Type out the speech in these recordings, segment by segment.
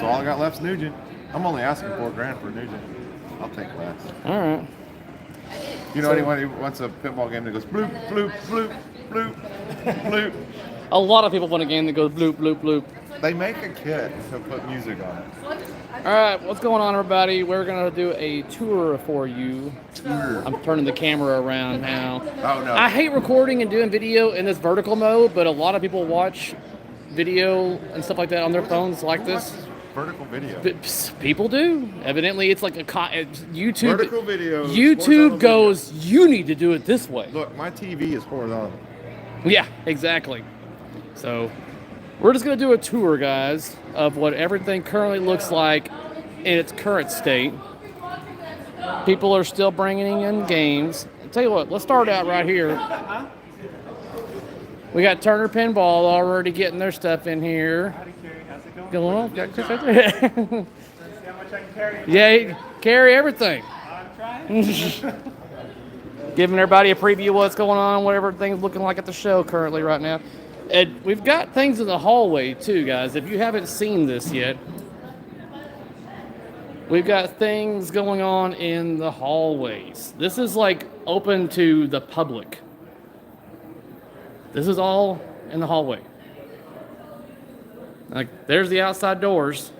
So all I got left's Nugent. I'm only asking $4,000 for Nugent. I'll take less. All right. You know anyone who wants a pinball game that goes bloop, bloop, bloop, bloop, bloop? A lot of people want a game that goes bloop, bloop, bloop. They make a kit to put music on it. All right, what's going on, everybody? We're going to do a tour for you. I'm turning the camera around now. Oh, no. I hate recording and doing video in this vertical mode, but a lot of people watch video and stuff like that on their phones like this. Vertical video. People do. Evidently, it's like it's YouTube. Vertical video. YouTube goes, you need to do it this way. Look, my TV is horizontal. Yeah, exactly. So we're just going to do a tour, guys, of what everything currently looks like in its current state. People are still bringing in games. I'll tell you what, let's start out right here. We got Turner Pinball already getting their stuff in here. Going on? Got Chris right there. See how much I can carry. Yeah, carry everything. I'm trying. Giving everybody a preview of what's going on, what everything's looking like at the show currently right now. And we've got things in the hallway too, guys. If you haven't seen this yet, we've got things going on in the hallways. This is like open to the public. This is all in the hallway. Like, there's the outside doors.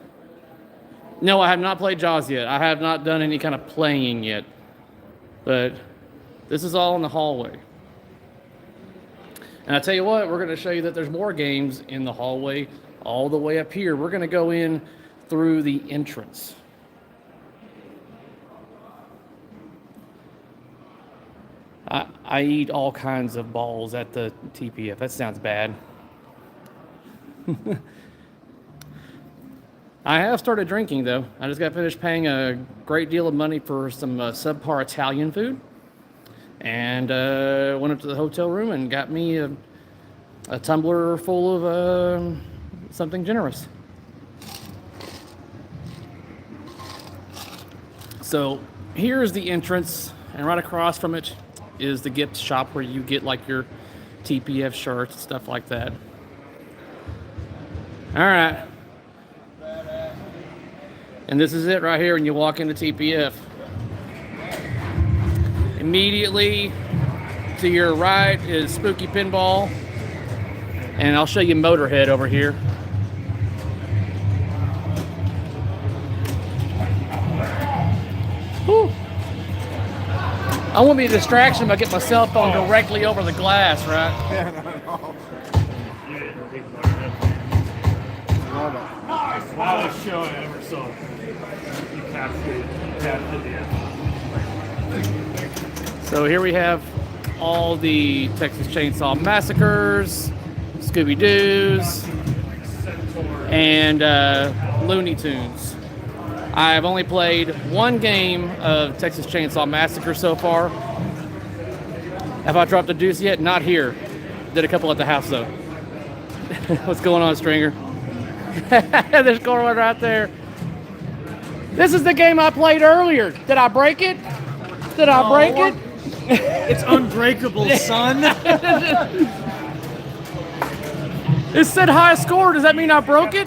No, I have not played Jaws yet. I have not done any kind of playing yet. But this is all in the hallway. And I tell you what, we're going to show you that there's more games in the hallway all the way up here. We're going to go in through the entrance. I eat all kinds of balls at the TPF. That sounds bad. I have started drinking, though. I just got finished paying a great deal of money for some subpar Italian food. And went up to the hotel room and got me a tumbler full of something generous. So here's the entrance, and right across from it is the gift shop where you get like your TPF shirts and stuff like that. All right. And this is it right here when you walk into TPF. Immediately to your right is Spooky Pinball. And I'll show you Motorhead over here. Whew. I won't be a distraction if I get my cell phone directly over the glass, right? Yeah, no. I was showing ever so you captured it. So here we have all the Texas Chainsaw Massacres, Scooby-Doos, and Looney Tunes. I've only played one game of Texas Chainsaw Massacre so far. Have I dropped a deuce yet? Not here. Did a couple at the house though. What's going on, Stringer? There's Corwin right there. This is the game I played earlier. Did I break it? Did I break it? It's unbreakable, son. It said high score. Does that mean I broke it?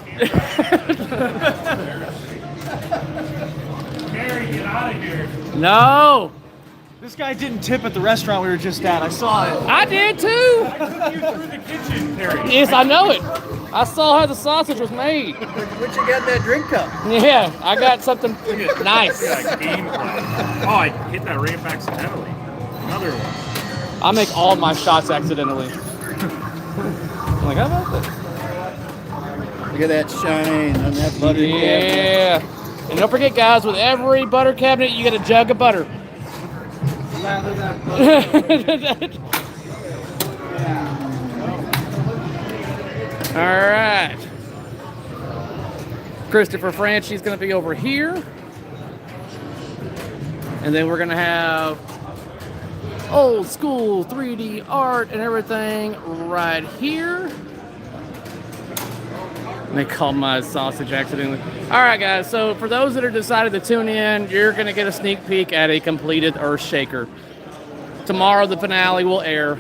Cary, get out of here. No. This guy didn't tip at the restaurant we were just at. I saw it. I did too. I took you through the kitchen, Cary. Yes, I know it. I saw how the sausage was made. What you got in that drink cup? Yeah, I got something nice. Yeah, game plan. Oh, I hit that ramp accidentally. Another one. I make all my shots accidentally. I'm like, how about this? Look at that shine on that butter Yeah. And don't forget, guys, with every butter cabinet, you get a jug of butter. All right. Christopher Franchi's going to be over here. And then we're going to have old school 3D art and everything right here. And they called my sausage accidentally. All right, guys. So for those that are decided to tune in, you're going to get a sneak peek at a completed Earthshaker. Tomorrow the finale will air.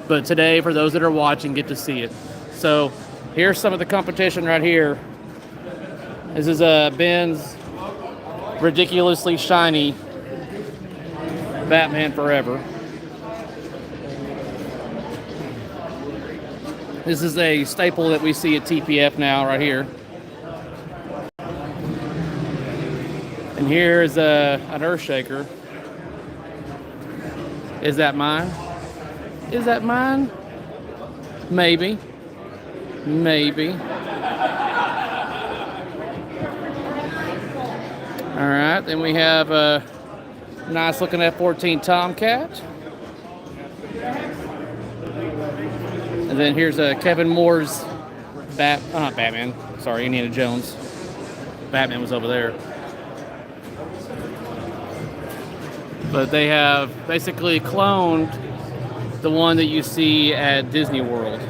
But today, for those that are watching, get to see it. So here's some of the competition right here. This is Ben's ridiculously shiny Batman Forever. This is a staple that we see at TPF now, right here. And here's an Earthshaker. Is that mine? Is that mine? Maybe. Maybe. All right, then we have a nice looking F-14 Tomcat. And then here's Kevin Moore's Batman. Sorry, Indiana Jones. Batman was over there. But they have basically cloned the one that you see at Disney World.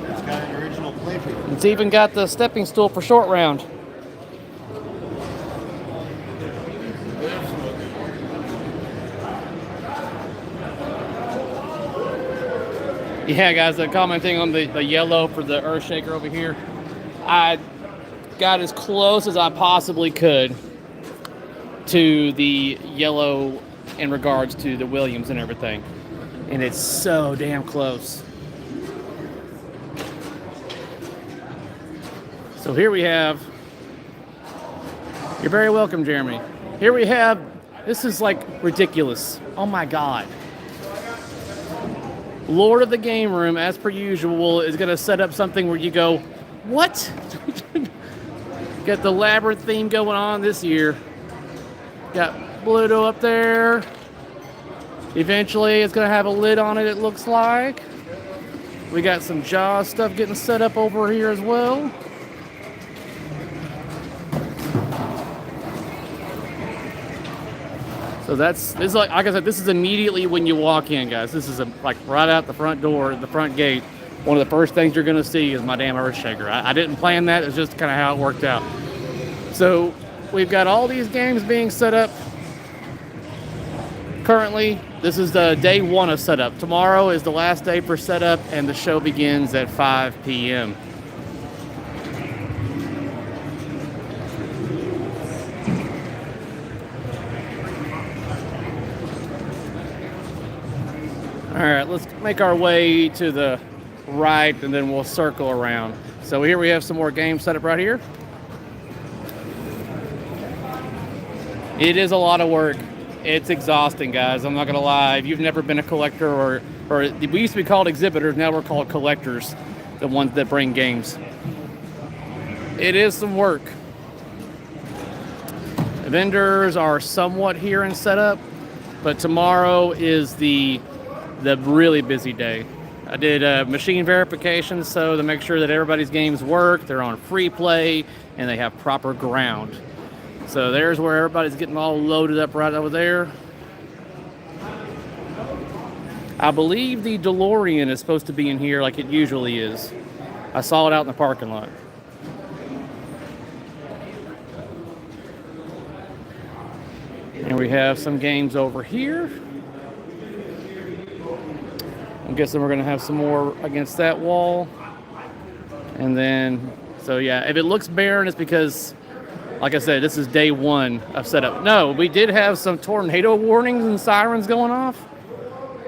It's got an original playfield. It's even got the stepping stool for short round. Yeah, guys, commenting on the yellow for the Earthshaker over here. I got as close as I possibly could to the yellow in regards to the Williams and everything. And it's so damn close. So here we have, you're very welcome, Jeremy. Here we have, this is like ridiculous. Oh my God. Lord of the Game Room, as per usual, is going to set up something where you go, what? Got the Labyrinth theme going on this year. Got Bluto up there. Eventually, it's going to have a lid on it, it looks like. We got some Jaws stuff getting set up over here as well. So this is like I said, this is immediately when you walk in, guys. This is like right out the front door, the front gate. One of the first things you're going to see is my damn Earthshaker. I didn't plan that. It's just kind of how it worked out. So we've got all these games being set up. Currently, this is the day one of setup. Tomorrow is the last day for setup, and the show begins at 5 p.m. All right, let's make our way to the right, and then we'll circle around. So here we have some more games set up right here. It is a lot of work. It's exhausting, guys. I'm not gonna lie. If you've never been a collector, or we used to be called exhibitors, now we're called collectors, the ones that bring games. It is some work. The vendors are somewhat here and set up, but tomorrow is the really busy day. I did machine verification so to make sure that everybody's games work, they're on free play, and they have proper ground. So there's where everybody's getting all loaded up right over there. I believe the DeLorean is supposed to be in here like it usually is. I saw it out in the parking lot. And we have some games over here. I'm guessing we're going to have some more against that wall. And then, so yeah, if it looks barren, it's because, like I said, this is day one of setup. No, we did have some tornado warnings and sirens going off,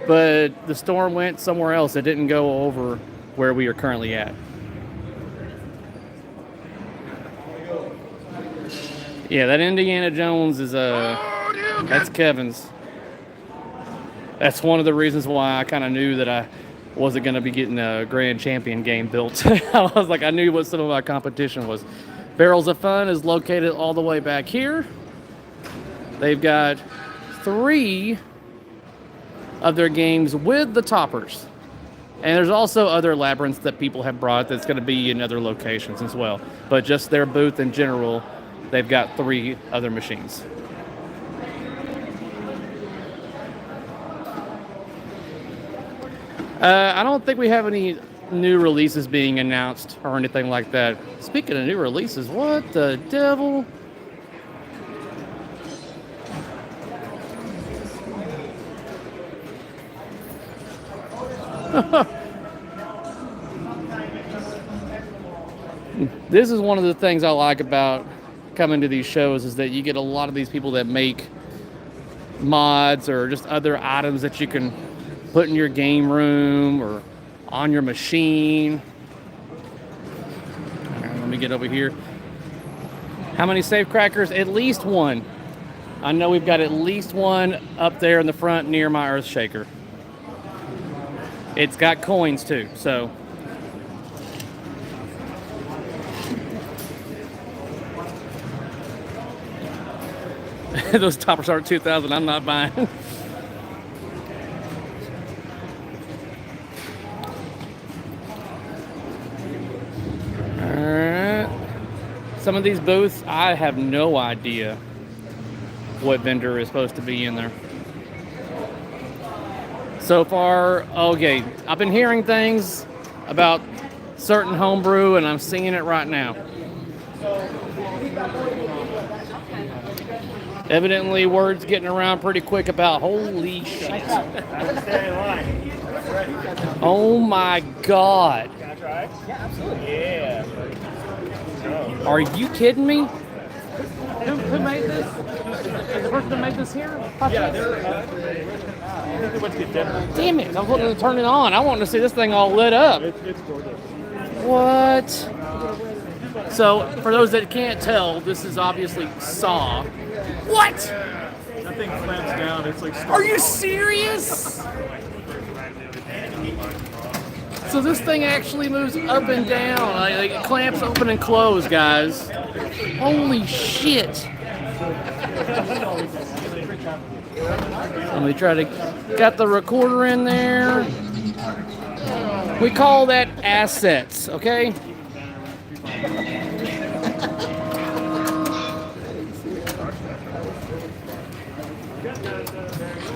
but the storm went somewhere else. It didn't go over where we are currently at. Yeah, that Indiana Jones is, that's Kevin's. That's one of the reasons why I kind of knew that I wasn't going to be getting a Grand Champion game built. I was like, I knew what some of my competition was. Barrels of Fun is located all the way back here. They've got 3 of their games with the toppers. And there's also other labyrinths that people have brought that's going to be in other locations as well. But just their booth in general, they've got 3 other machines. I don't think we have any new releases being announced or anything like that. Speaking of new releases, what the devil? This is one of the things I like about coming to these shows is that you get a lot of these people that make mods or just other items that you can put in your game room or on your machine. All right, let me get over here. How many safe crackers? At least one. I know we've got at least one up there in the front near my earth shaker. It's got coins too, so. Those toppers are 2,000. I'm not buying. All right. Some of these booths, I have no idea what vendor is supposed to be in there. So far, okay, I've been hearing things about certain homebrew, and I'm seeing it right now. Evidently, word's getting around pretty quick about holy shit. Oh my god. Can I try? Yeah, absolutely. Yeah. Are you kidding me? Who made this? Is the person that made this here? Yeah, they went to get dinner. Damn it, I was looking to turn it on. I wanted to see this thing all lit up. It's gorgeous. What? So, for those that can't tell, this is obviously Saw. What? That thing clamps down. It's like. Are you serious? So this thing actually moves up and down. Like it clamps open and close, guys. Holy shit. Let me try to got the recorder in there. We call that assets, okay?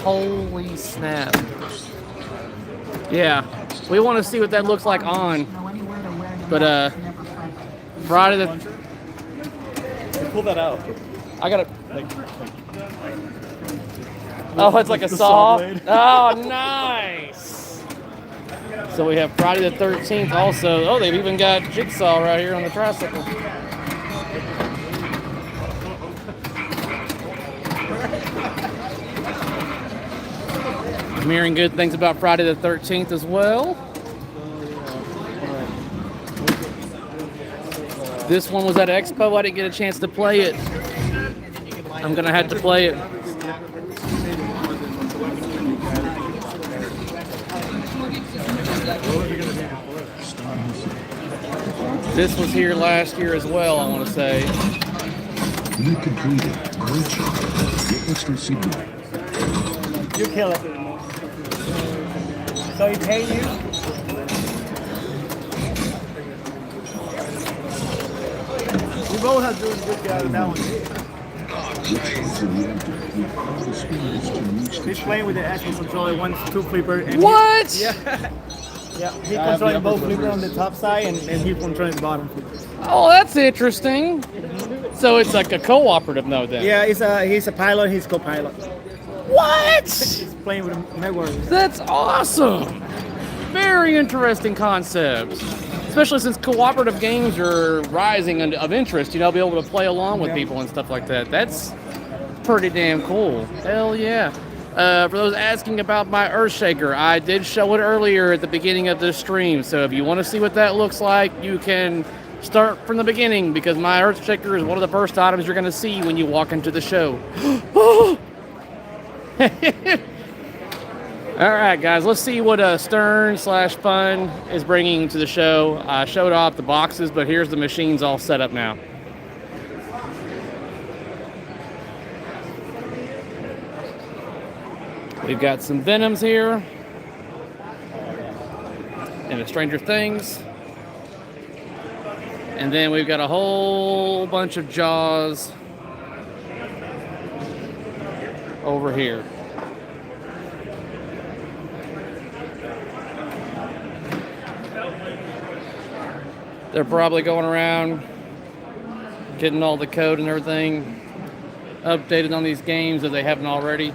Holy snap. Yeah, we want to see what that looks like on. But Friday the... Pull that out. I gotta... Oh, it's like a saw? Oh, nice! So we have Friday the 13th also. Oh, they've even got Jigsaw right here on the tricycle. I'm hearing good things about Friday the 13th as well. This one was at Expo. I didn't get a chance to play it. I'm gonna have to play it. This was here last year as well, I want to say. You completed. Great job. Your extra signal. You kill it. So he paid you? We both have doing good job with that one. He's playing with the actual controller, 1, 2 flipper. And What? Yeah. Yeah, he's controlling both flipper on the top side and he's controlling the bottom flipper. Oh, that's interesting. So it's like a cooperative node then? Yeah, he's a pilot, he's co-pilot. What? He's playing with the network. That's awesome. Very interesting concept. Especially since cooperative games are rising of interest, you know, be able to play along with people and stuff like that. That's pretty damn cool. Hell yeah. For those asking about my Earthshaker, I did show it earlier at the beginning of the stream. So if you want to see what that looks like, you can start from the beginning because my Earthshaker is one of the first items you're going to see when you walk into the show. All right, guys, let's see what Stern/Fun is bringing to the show. I showed off the boxes, but here's the machines all set up now. We've got some Venoms here and a Stranger Things. And then we've got a whole bunch of Jaws over here. They're probably going around getting all the code and everything updated on these games if they haven't already.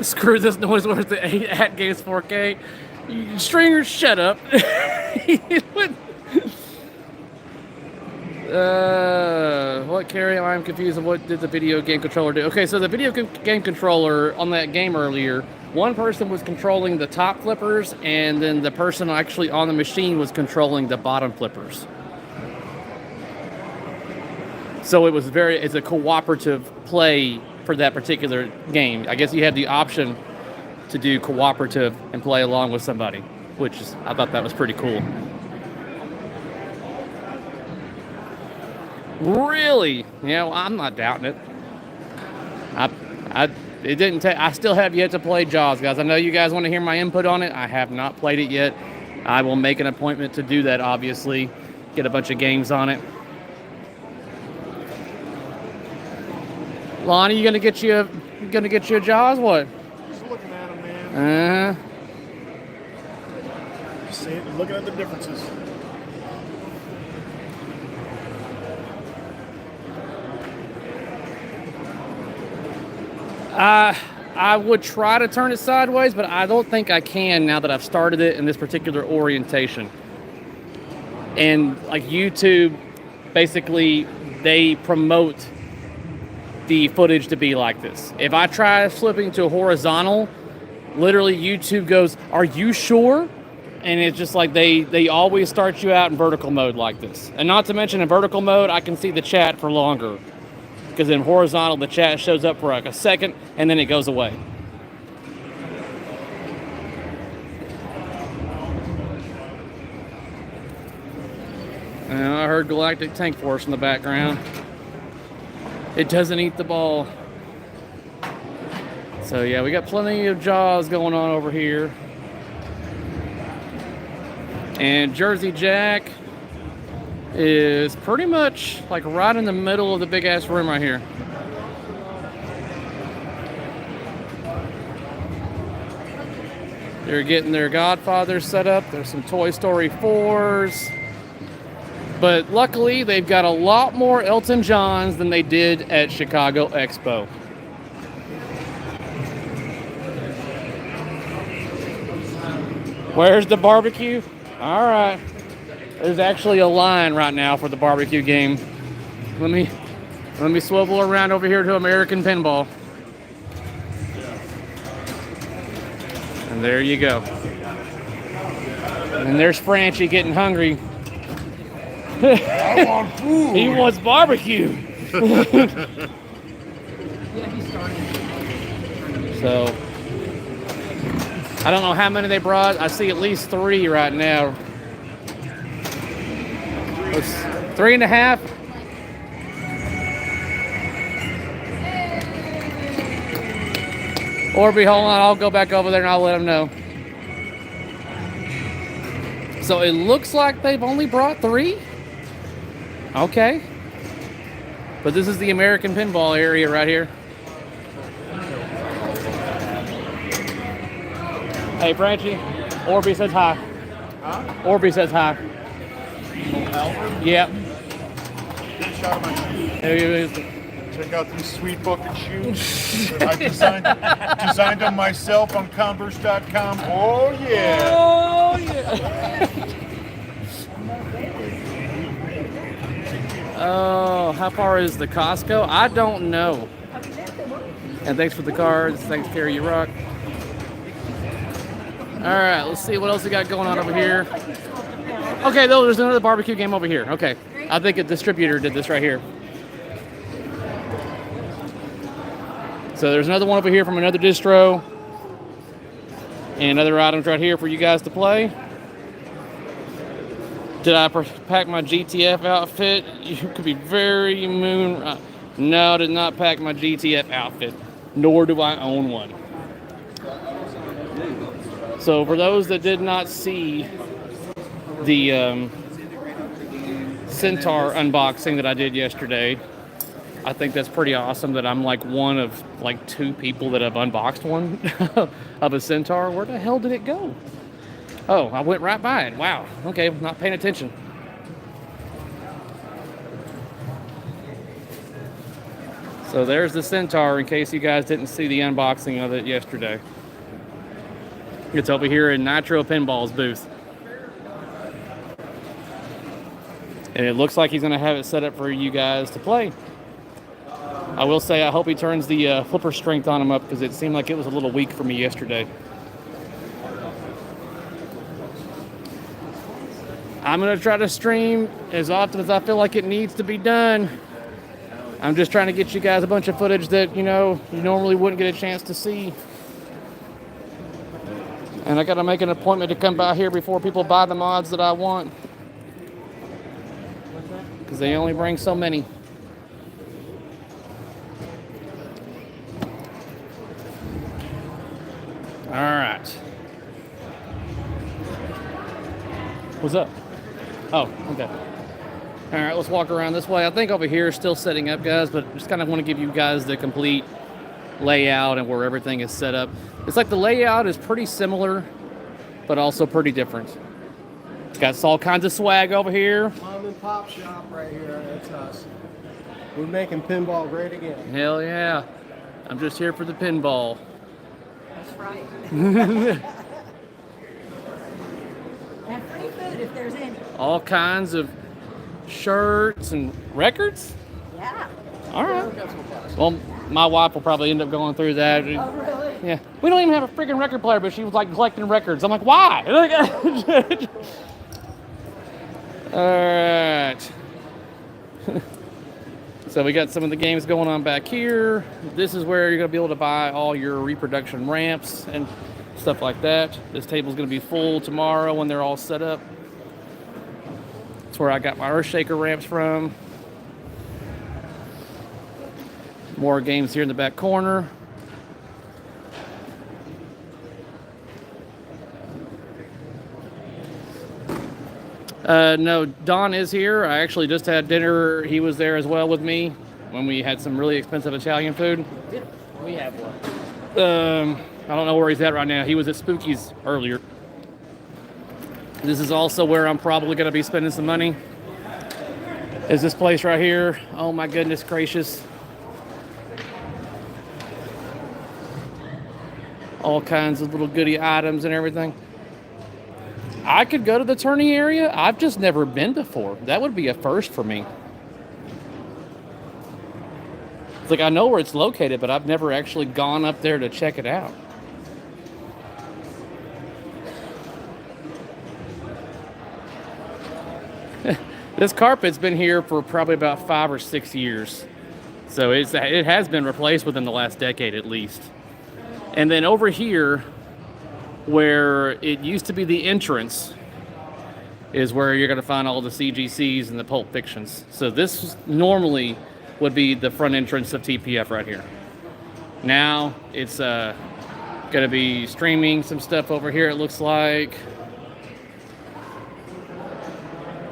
Screw this noise worth the 8 at games 4K. Stringer, shut up. What Cary? I'm confused. What did the video game controller do? Okay, so the video game controller on that game earlier, one person was controlling the top flippers, and then the person actually on the machine was controlling the bottom flippers. So it's a cooperative play for that particular game. I guess you had the option to do cooperative and play along with somebody, I thought that was pretty cool. Really? Yeah, well, I'm not doubting it. I still have yet to play Jaws, guys. I know you guys want to hear my input on it. I have not played it yet. I will make an appointment to do that, obviously. Get a bunch of games on it. Lonnie, you gonna get you a Jaws? What? Just looking at them, man. Looking at the differences. I would try to turn it sideways, but I don't think I can now that I've started it in this particular orientation. And like YouTube, basically, they promote the footage to be like this. If I try flipping to horizontal, literally YouTube goes, "Are you sure?" And it's just like they always start you out in vertical mode like this. And not to mention in vertical mode, I can see the chat for longer. Because in horizontal, the chat shows up for like a second, and then it goes away. I heard Galactic Tank Force in the background. It doesn't eat the ball. So yeah, we got plenty of Jaws going on over here. And Jersey Jack is pretty much like right in the middle of the big ass room right here. They're getting their Godfathers set up. There's some Toy Story 4s. But luckily, they've got a lot more Elton Johns than they did at Chicago Expo. Where's the barbecue? All right. There's actually a line right now for the barbecue game. Let me swivel around over here to American Pinball. And there you go. And there's Franchi getting hungry. I want food. He wants barbecue. So, I don't know how many they brought. I see at least 3 right now. It's 3.5. Orby, hold on. I'll go back over there and I'll let them know. So it looks like they've only brought 3. Okay. But this is the American Pinball area right here. Hey, Franchi. Orby says hi. Huh? Orby says hi. Yep. There he is. Check out these sweet bucket shoes. I designed them myself on Converse.com. Oh yeah. Oh yeah. Oh, how far is the Costco? I don't know. And thanks for the cards. Thanks, Cary, you rock. All right, let's see what else we got going on over here. Okay, though, there's another barbecue game over here. Okay, I think a distributor did this right here. So there's another one over here from another distro. And other items right here for you guys to play. Did I pack my GTF outfit? You could be very moon. No, I did not pack my GTF outfit. Nor do I own one. So for those that did not see the Centaur unboxing that I did yesterday, I think that's pretty awesome that I'm like one of like 2 people that have unboxed one of a Centaur. Where the hell did it go? Oh, I went right by it. Wow. Okay, not paying attention. So there's the Centaur in case you guys didn't see the unboxing of it yesterday. It's over here in Nitro Pinball's booth. And it looks like he's going to have it set up for you guys to play. I will say I hope he turns the flipper strength on him up because it seemed like it was a little weak for me yesterday. I'm going to try to stream as often as I feel like it needs to be done. I'm just trying to get you guys a bunch of footage that, you know, you normally wouldn't get a chance to see. And I got to make an appointment to come by here before people buy the mods that I want. Because they only bring so many. All right. What's up? Oh, okay. All right, let's walk around this way. I think over here is still setting up, guys, but just kind of want to give you guys the complete layout and where everything is set up. It's like the layout is pretty similar, but also pretty different. It's got all kinds of swag over here. Mom and pop shop right here. That's us. We're making pinball great again. Hell yeah. I'm just here for the pinball. That's right. And free food if there's any. All kinds of shirts and records? Yeah. All right. Well, my wife will probably end up going through that. Oh, really? Yeah. We don't even have a freaking record player, but she was like collecting records. I'm like, why? All right. So we got some of the games going on back here. This is where you're going to be able to buy all your reproduction ramps and stuff like that. This table's going to be full tomorrow when they're all set up. That's where I got my Earthshaker ramps from. More games here in the back corner. No, Don is here. I actually just had dinner. He was there as well with me when we had some really expensive Italian food. We have one. I don't know where he's at right now. He was at Spooky's earlier. This is also where I'm probably going to be spending some money. Is this place right here. Oh my goodness gracious. All kinds of little goodie items and everything. I could go to the tourney area. I've just never been before. That would be a first for me. It's like I know where it's located, but I've never actually gone up there to check it out. This carpet's been here for probably about 5 or 6 years. So it has been replaced within the last decade at least. And then over here, where it used to be the entrance, is where you're going to find all the CGCs and the Pulp Fictions. So this normally would be the front entrance of TPF right here. Now it's going to be streaming some stuff over here, it looks like.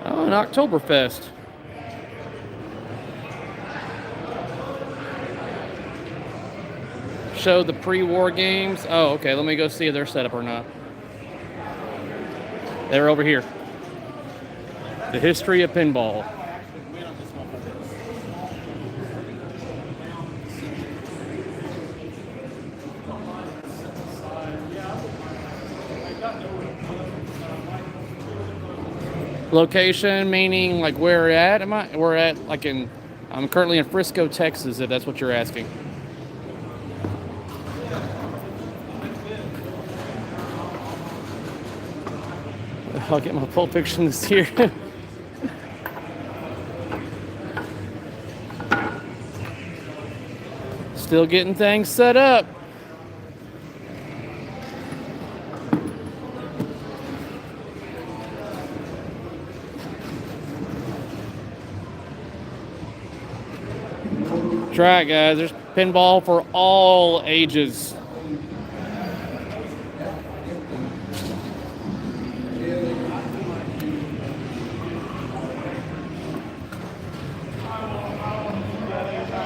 Oh, an Oktoberfest. Show the pre-war games. Oh, okay. Let me go see if they're set up or not. They're over here. The history of pinball. Location meaning like where we're at? We're at like I'm currently in Frisco, Texas, if that's what you're asking. I'll get my Pulp Fiction this year. Still getting things set up. Try it, guys. There's pinball for all ages.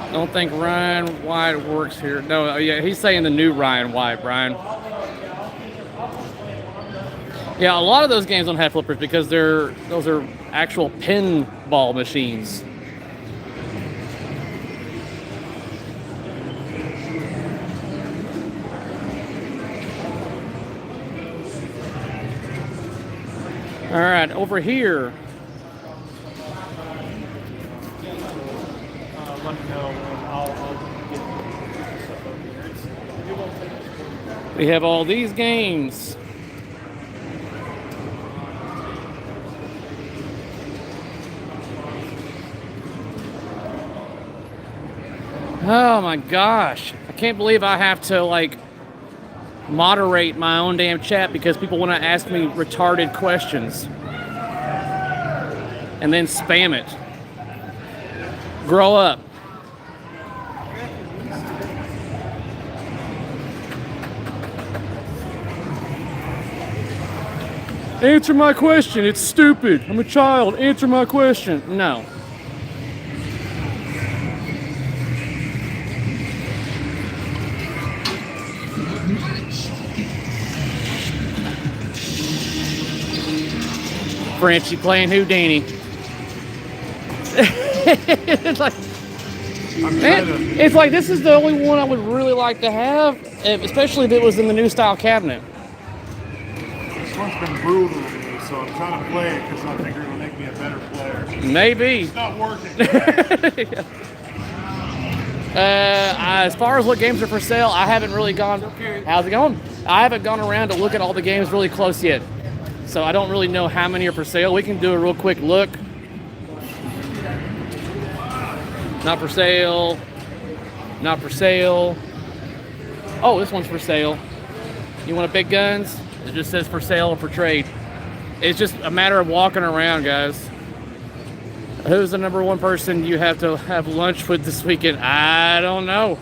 I don't think Ryan White works here. No, yeah, he's saying the new Ryan White, Brian. Yeah, a lot of those games don't have flippers because those are actual pinball machines. All right, over here. Let me know and I'll get stuff over here. We have all these games. Oh my gosh. I can't believe I have to like moderate my own damn chat because people want to ask me retarded questions and then spam it. Grow up. Answer my question. It's stupid. I'm a child. Answer my question. No. French, you playing Houdini. It's like, man, it's like this is the only one I would really like to have, especially if it was in the new style cabinet. This one's been brutal to me, so I'm trying to play it because I think it'll make me a better player. Maybe. It's not working. As far as what games are for sale, I haven't really gone. How's it going? I haven't gone around to look at all the games really close yet. So I don't really know how many are for sale. We can do a real quick look. Not for sale. Not for sale. Oh, this one's for sale. You want a big guns? It just says for sale or for trade. It's just a matter of walking around, guys. Who's the number one person you have to have lunch with this weekend? I don't know.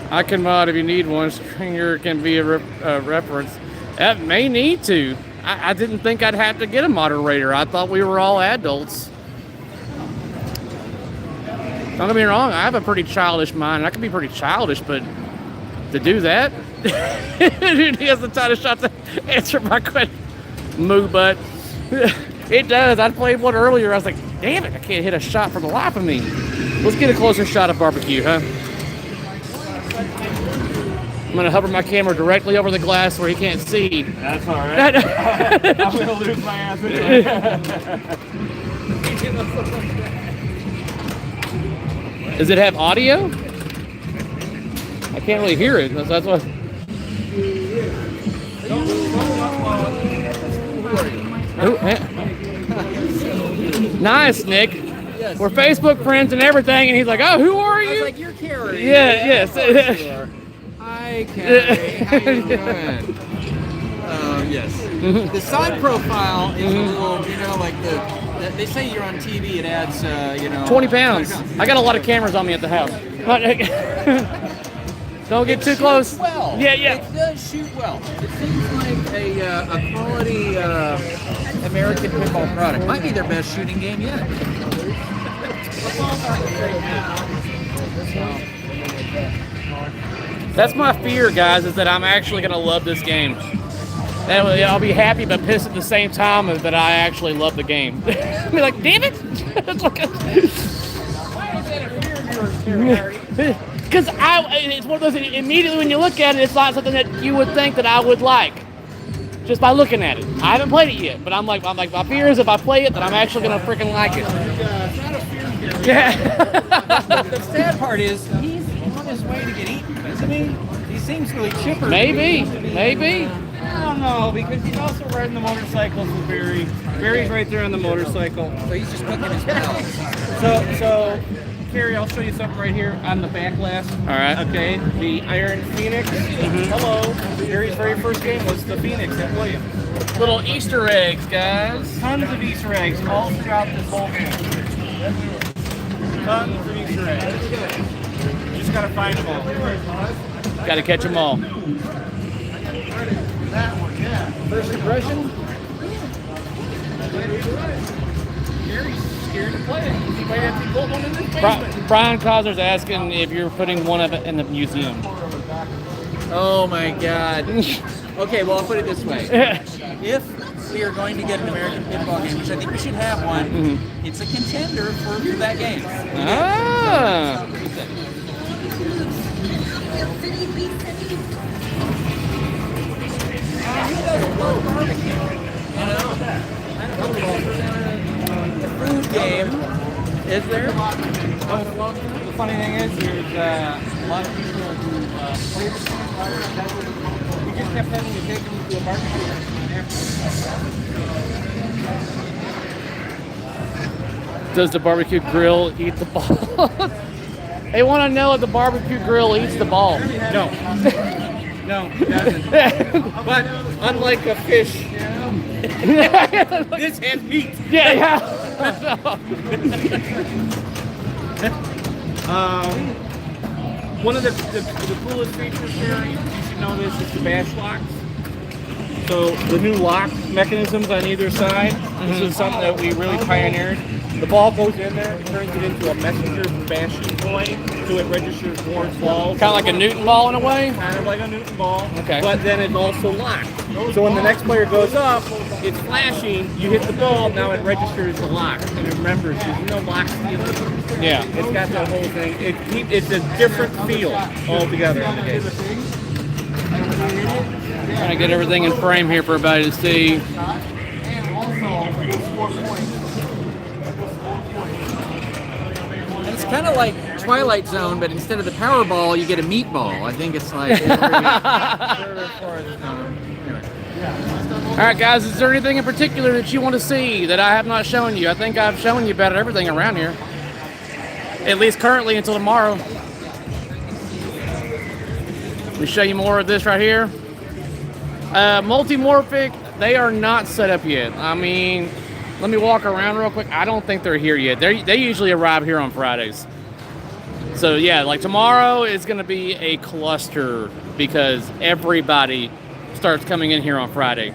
I can mod if you need one. Stringer can be a reference. That may need to. I didn't think I'd have to get a moderator. I thought we were all adults. Don't get me wrong, I have a pretty childish mind. I can be pretty childish, but to do that, he has the tightest shot to answer my question. Moo butt. It does. I played one earlier. I was like, damn it, I can't hit a shot for the life of me. Let's get a closer shot of barbecue, huh? I'm gonna hover my camera directly over the glass where he can't see. That's all right. I'm gonna lose my ass anyway. Does it have audio? I can't really hear it. That's what. Oh, nice, Nick. Yes. We're Facebook friends and everything, and he's like, "Oh, who are you?" I was like, "You're Cary." Yeah, yes. Hi, Cary. How you doing? Yes. The side profile is a little, you know, like they say you're on TV. It adds, 20 pounds. I got a lot of cameras on me at the house. Don't get too close. Well, Yeah. It does shoot well. It seems like a quality American pinball product. Might be their best shooting game yet. That's my fear, guys, is that I'm actually going to love this game. I'll be happy but pissed at the same time that I actually love the game. I'll be like, damn it! Because it's one of those, immediately when you look at it, it's not something that you would think that I would like. Just by looking at it. I haven't played it yet, but I'm like, my fear is if I play it, that I'm actually going to freaking like it. Yeah. The sad part is he's on his way to get eaten, isn't he? He seems really chipper. Maybe. I don't know, because he's also riding the motorcycles with Barry. Barry's right there on the motorcycle. So he's just cooking his pals. So, Cary, I'll show you something right here on the back glass. All right. Okay, the Iron Phoenix. Hello. Barry's very first game was the Phoenix at Williams. Little Easter eggs, guys. Tons of Easter eggs all throughout this whole game. Tons of Easter eggs. You just gotta find them all. Got to catch them all. First impression? Gary's scared to play it. He might have to put one in his basement. Brian Cosner's asking if you're putting one of it in the museum. Oh my God. Okay, well, I'll put it this way. If we are going to get an American pinball game, which I think we should have one, it's a contender for that game. Ah. He doesn't love barbecue, you know? food game, is there? Well, the funny thing is, there's a lot of people who play the game. We just kept having to take them to a barbecue restaurant. Does the barbecue grill eat the ball? They want to know if the barbecue grill eats the ball. No. No, it doesn't. But unlike a fish, this has meat. Yeah. One of the coolest features here, you should know this, is the bash locks. So the new lock mechanisms on either side, this is something that we really pioneered. The ball goes in there, turns it into a messenger bashing toy, so it registers towards balls. Kind of like a Newton ball in a way? Kind of like a Newton ball, Okay. but then it's also locked. So when the next player goes up, it's flashing, you hit the ball, now it registers the lock, and it remembers, there's no lock stealing. Yeah. It's got the whole thing. It's a different feel altogether in the game. Trying to get everything in frame here for everybody to see. It's kind of like Twilight Zone, but instead of the Powerball, you get a meatball. I think it's like. All right, guys, is there anything in particular that you want to see that I have not shown you? I think I've shown you about everything around here. At least currently until tomorrow. Let me show you more of this right here. Multimorphic, they are not set up yet. I mean, let me walk around real quick. I don't think they're here yet. They usually arrive here on Fridays. So yeah, like tomorrow is going to be a cluster because everybody starts coming in here on Friday.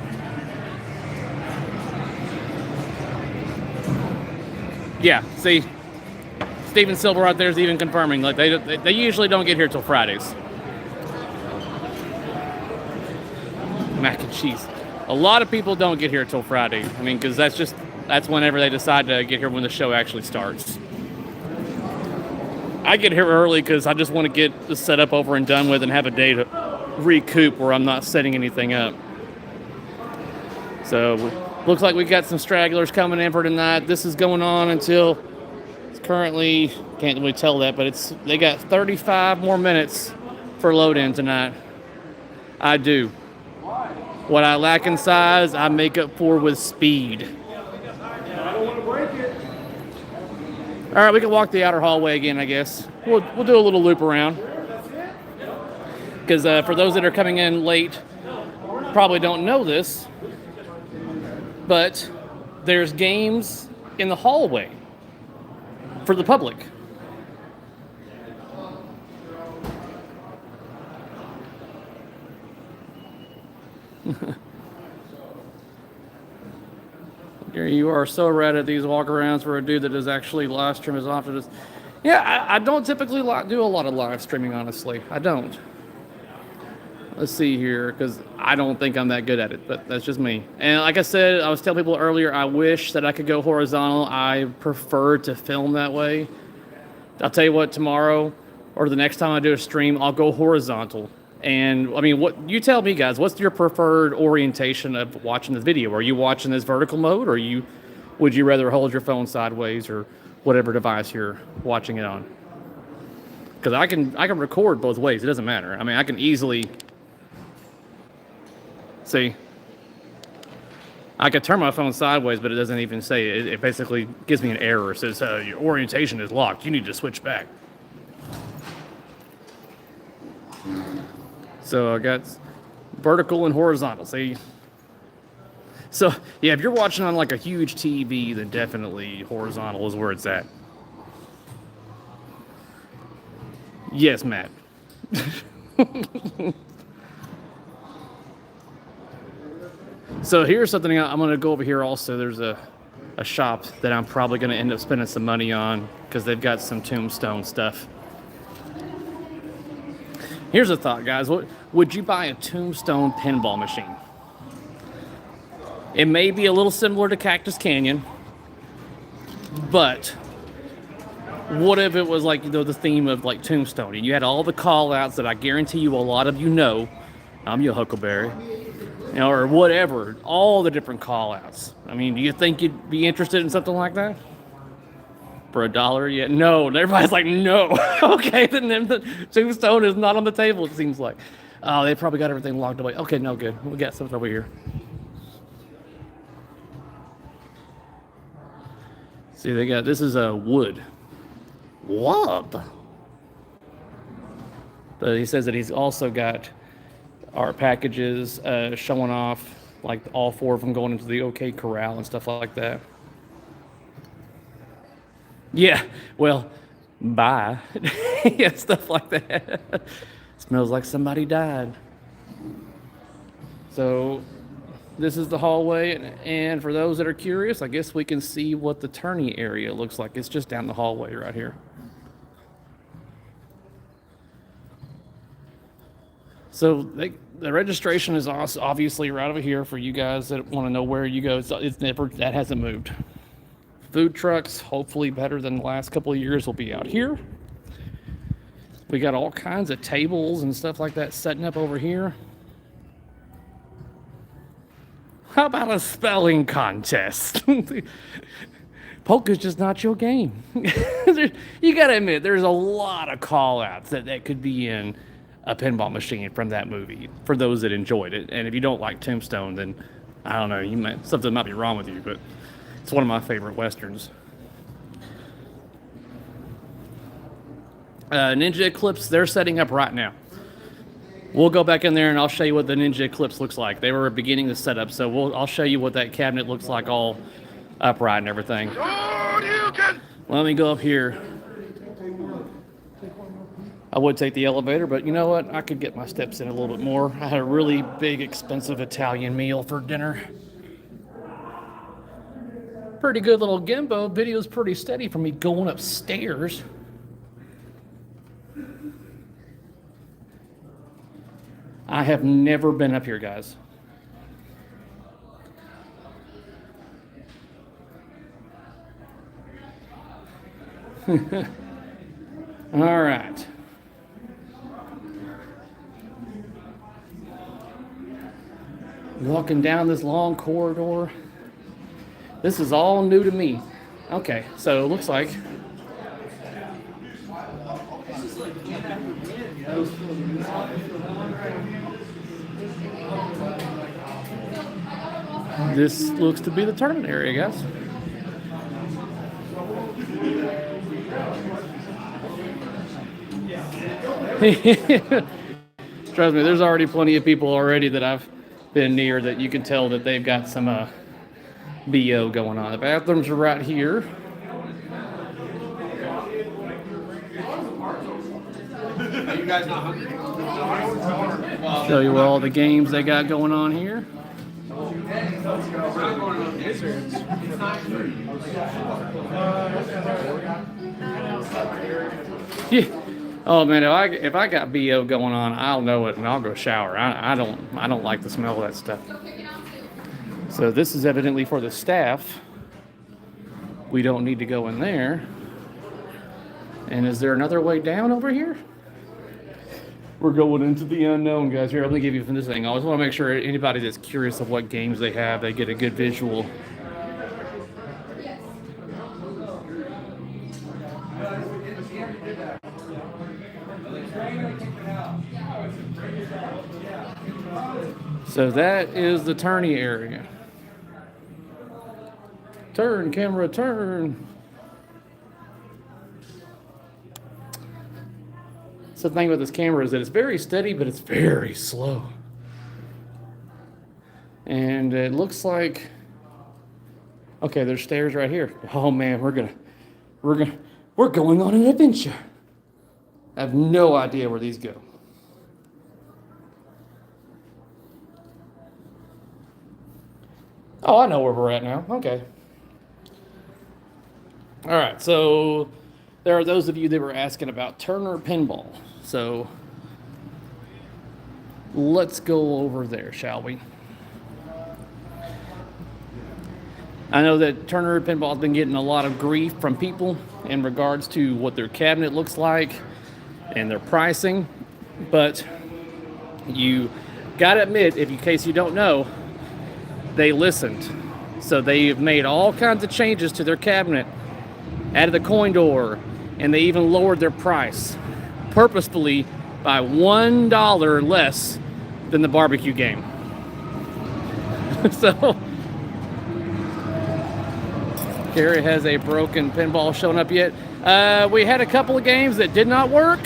Yeah, see, Steven Silver right there is even confirming. Like they usually don't get here till Fridays. Mac and cheese. A lot of people don't get here till Friday. I mean, because that's whenever they decide to get here when the show actually starts. I get here early because I just want to get the setup over and done with and have a day to recoup where I'm not setting anything up. So looks like we got some stragglers coming in for tonight. This is going on until it's currently, can't really tell that, but they got 35 more minutes for load in tonight. I do. What I lack in size, I make up for with speed. All right, we can walk the outer hallway again, I guess. We'll do a little loop around. Because for those that are coming in late, probably don't know this, but there's games in the hallway for the public. Gary, you are so rad at these walkarounds for a dude that does actually live stream as often as... Yeah, I don't typically do a lot of live streaming, honestly. I don't. Let's see here, because I don't think I'm that good at it, but that's just me. And like I said, I was telling people earlier, I wish that I could go horizontal. I prefer to film that way. I'll tell you what, tomorrow or the next time I do a stream, I'll go horizontal. And I mean, what you tell me, guys, what's your preferred orientation of watching this video? Are you watching this vertical mode, or would you rather hold your phone sideways or whatever device you're watching it on? Because I can record both ways. It doesn't matter. I mean, I can easily see. I could turn my phone sideways, but it doesn't even say it. It basically gives me an error. It says your orientation is locked. You need to switch back. So I got vertical and horizontal, see? So, yeah, if you're watching on like a huge TV, then definitely horizontal is where it's at. Yes, Matt. So here's something I'm going to go over here also. There's a shop that I'm probably going to end up spending some money on because they've got some Tombstone stuff. Here's a thought, guys. Would you buy a Tombstone pinball machine? It may be a little similar to Cactus Canyon, but what if it was like, you know, the theme of like Tombstone, and you had all the call outs that I guarantee you a lot of you know. I'm your Huckleberry. you know, or whatever. All the different call-outs. I mean, do you think you'd be interested in something like that? For $1? Yeah, no. Everybody's like, no. Okay, then the Tombstone is not on the table, it seems like. Oh, they probably got everything locked away. Okay, no good. We got something over here. See, they got, this is a wood. Wood. But he says that he's also got art packages showing off, like all 4 of them going into the OK Corral and stuff like that. Yeah, well, bye. Yeah, stuff like that. Smells like somebody died. So this is the hallway, and for those that are curious, I guess we can see what the tourney area looks like. It's just down the hallway right here. So the registration is obviously right over here for you guys that want to know where you go. It's never, that hasn't moved. Food trucks, hopefully better than the last couple of years, will be out here. We got all kinds of tables and stuff like that setting up over here. How about a spelling contest? Poker's just not your game. You gotta admit, there's a lot of call-outs that could be in a pinball machine from that movie, for those that enjoyed it. And if you don't like Tombstone, then I don't know, something might be wrong with you, but it's one of my favorite Westerns. Ninja Eclipse, they're setting up right now. We'll go back in there and I'll show you what the Ninja Eclipse looks like. They were beginning the setup, so I'll show you what that cabinet looks like all upright and everything. Let me go up here. I would take the elevator, but you know what? I could get my steps in a little bit more. I had a really big, expensive Italian meal for dinner. Pretty good little gimbo. Video's pretty steady for me going upstairs. I have never been up here, guys. All right. Walking down this long corridor. This is all new to me. Okay, so it looks like this looks to be the tournament area, guys. Trust me, there's already plenty of people already that I've been near that you can tell that they've got some BO going on. The bathrooms are right here. You guys not hungry? Show you all the games they got going on here. Yeah. Oh man, if I got BO going on, I'll know it and I'll go shower. I don't like the smell of that stuff. So this is evidently for the staff. We don't need to go in there. And is there another way down over here? We're going into the unknown, guys. Here, let me give you from this thing. I always want to make sure anybody that's curious of what games they have, they get a good visual. So that is the tourney area. Turn, camera, turn. So the thing about this camera is that it's very steady, but it's very slow. And it looks like, okay, there's stairs right here. Oh man, we're going on an adventure. I have no idea where these go. Oh, I know where we're at now. Okay. All right, so there are those of you that were asking about Turner Pinball. So let's go over there, shall we? I know that Turner Pinball has been getting a lot of grief from people in regards to what their cabinet looks like and their pricing, but you gotta admit, in case you don't know, they listened. So they've made all kinds of changes to their cabinet, added the coin door, and they even lowered their price purposefully by $1 less than the barbecue game. So Cary has a broken pinball showing up yet. We had a couple of games that did not work,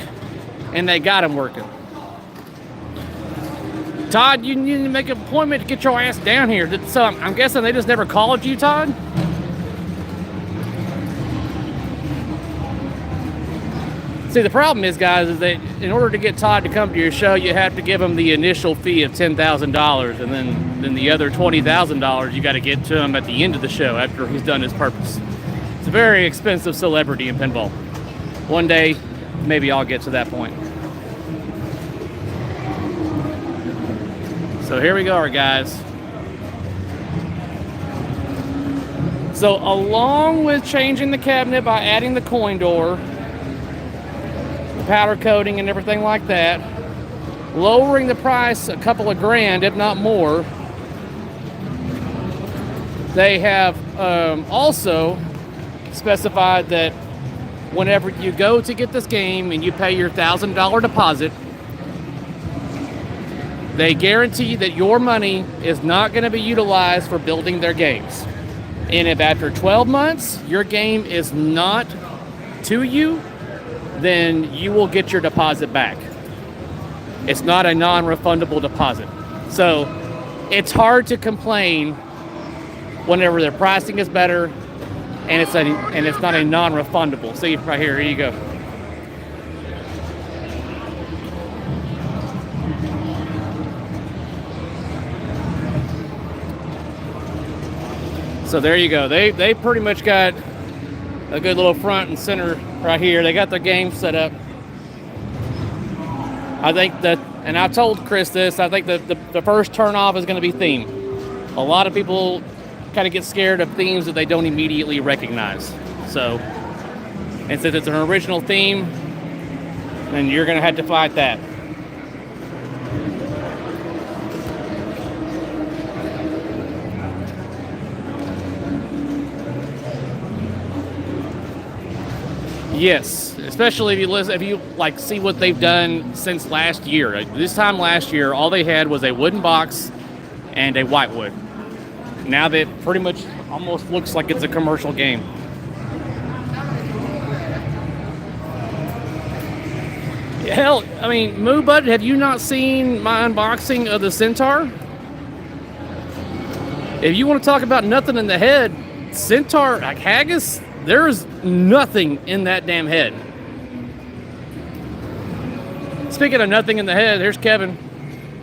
and they got them working. Todd, you need to make an appointment to get your ass down here. So I'm guessing they just never called you, Todd? See, the problem is, guys, is that in order to get Todd to come to your show, you have to give him the initial fee of $10,000, and then the other $20,000 you got to get to him at the end of the show after he's done his purpose. It's a very expensive celebrity in pinball. One day, maybe I'll get to that point. So here we go, guys. So along with changing the cabinet by adding the coin door, the powder coating and everything like that, lowering the price a couple of grand, if not more, they have also specified that whenever you go to get this game and you pay your $1,000 deposit, they guarantee that your money is not going to be utilized for building their games. And if after 12 months your game is not to you, then you will get your deposit back. It's not a non-refundable deposit. So it's hard to complain whenever their pricing is better and it's not a non-refundable. See right here you go. So there you go. They pretty much got a good little front and center right here. They got their game set up. I think that, and I told Chris this, I think that the first turn off is going to be theme. A lot of people kind of get scared of themes that they don't immediately recognize. So, and since it's an original theme, then you're going to have to fight that. Yes, especially if you like see what they've done since last year. This time last year, all they had was a wooden box and a whitewood. Now that pretty much almost looks like it's a commercial game. Hell, I mean, Moo Bud, have you not seen my unboxing of the Centaur? If you want to talk about nothing in the head, Centaur, like Haggis, there's nothing in that damn head. Speaking of nothing in the head, here's Kevin.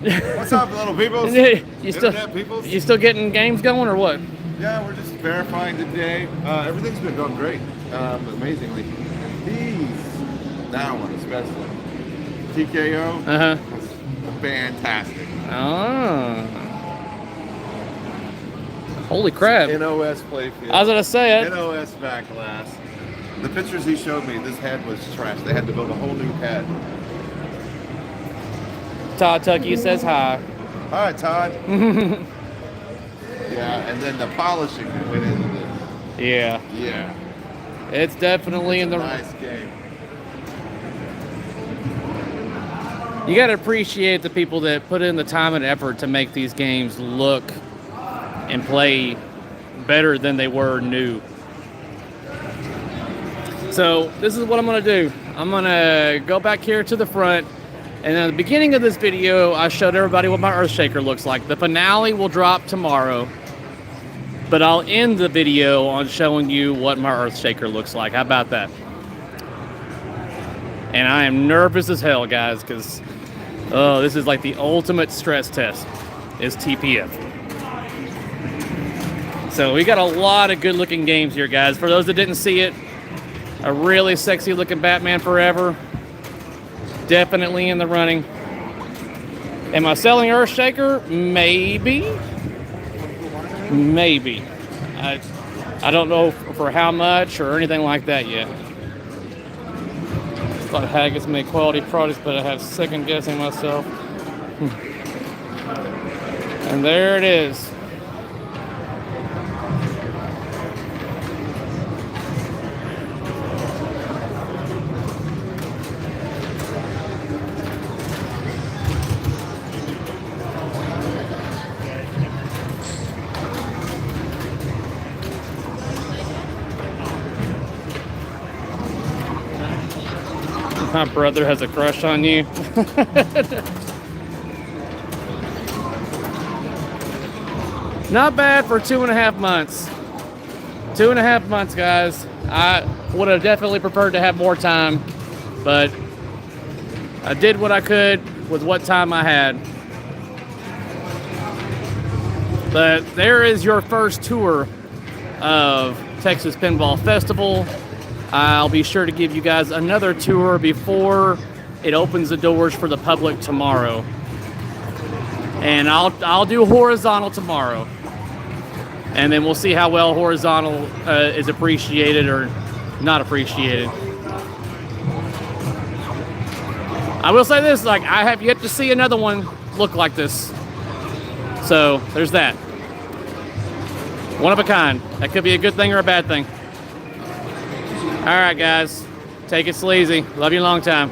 What's up, little peoples? You still getting games going or what? Yeah, we're just verifying today. Everything's been going great, amazingly. That one especially. TKO. Fantastic. Oh. Holy crap. NOS playfield. I was going to say it. NOS back glass. The pictures he showed me, this head was trash. They had to build a whole new head. Todd Tucky says hi. Hi, Todd. Yeah, and then the polishing that went into this. Yeah. Yeah. It's definitely in the... Nice game. You got to appreciate the people that put in the time and effort to make these games look and play better than they were new. So this is what I'm going to do. I'm going to go back here to the front, and at the beginning of this video I showed everybody what my Earthshaker looks like. The finale will drop tomorrow, but I'll end the video on showing you what my Earthshaker looks like. How about that? And I am nervous as hell, guys, because this is like the ultimate stress test is TPF. So we got a lot of good looking games here, guys. For those that didn't see it, a really sexy looking Batman Forever. Definitely in the running. Am I selling Earthshaker? Maybe. Maybe. I don't know for how much or anything like that yet. I thought Haggis made quality products, but I have second guessing myself. And there it is. My brother has a crush on you. Not bad for 2.5 months. 2.5 months, guys. I would have definitely preferred to have more time, but I did what I could with what time I had. But there is your first tour of Texas Pinball Festival. I'll be sure to give you guys another tour before it opens the doors for the public tomorrow. And I'll do horizontal tomorrow. And then we'll see how well horizontal is appreciated or not appreciated. I will say this, like, I have yet to see another one look like this. So there's that. One of a kind. That could be a good thing or a bad thing. All right, guys. Take it sleazy. Love you a long time.